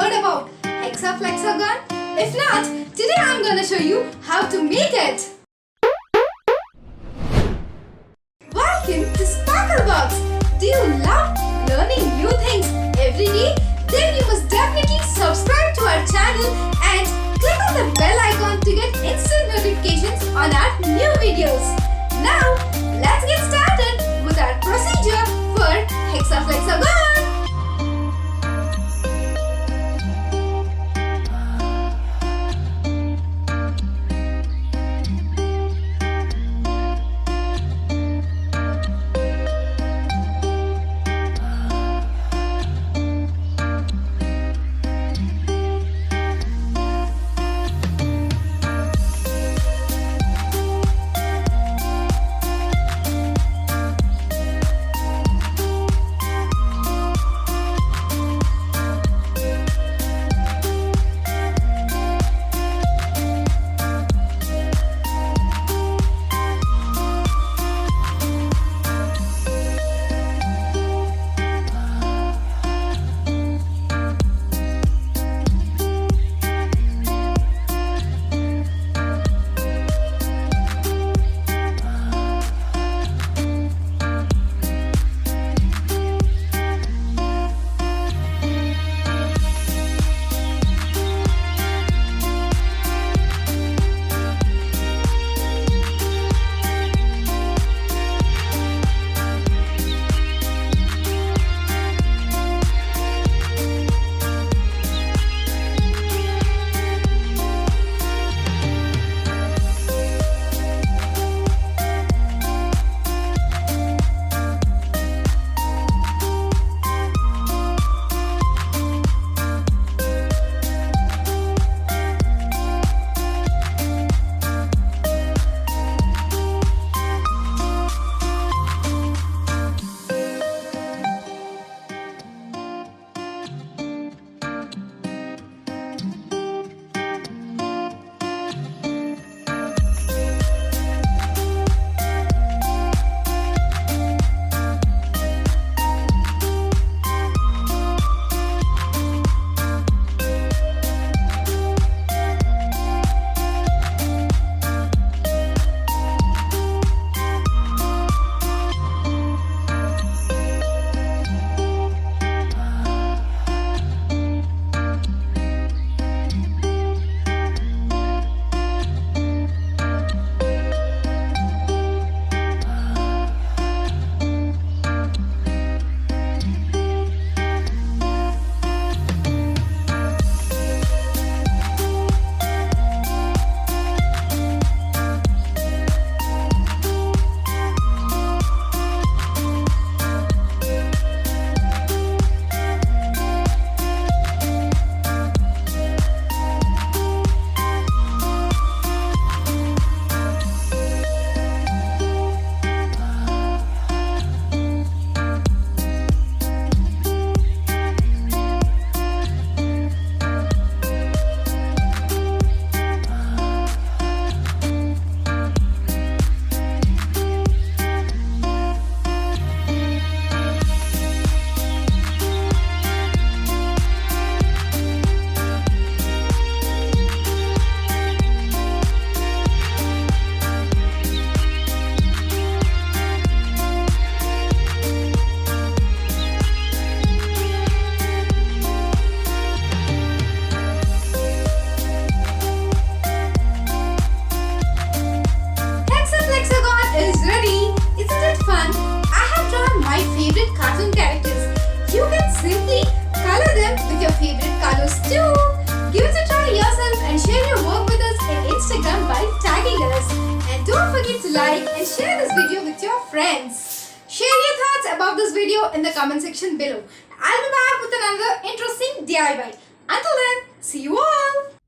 heard about Hexaflexagon? If not, today I'm gonna show you how to make it. Welcome to Sparklebox. Do you love learning new things every day? Then you must definitely subscribe to our channel and click on the bell icon to get instant notifications on our new videos. Now, let's get started with our procedure for Hexaflexagon. Favorite cartoon characters. You can simply color them with your favorite colors too. Give it a try yourself and share your work with us on Instagram by tagging us. And don't forget to like and share this video with your friends. Share your thoughts about this video in the comment section below. I'll be back with another interesting DIY. Until then, see you all.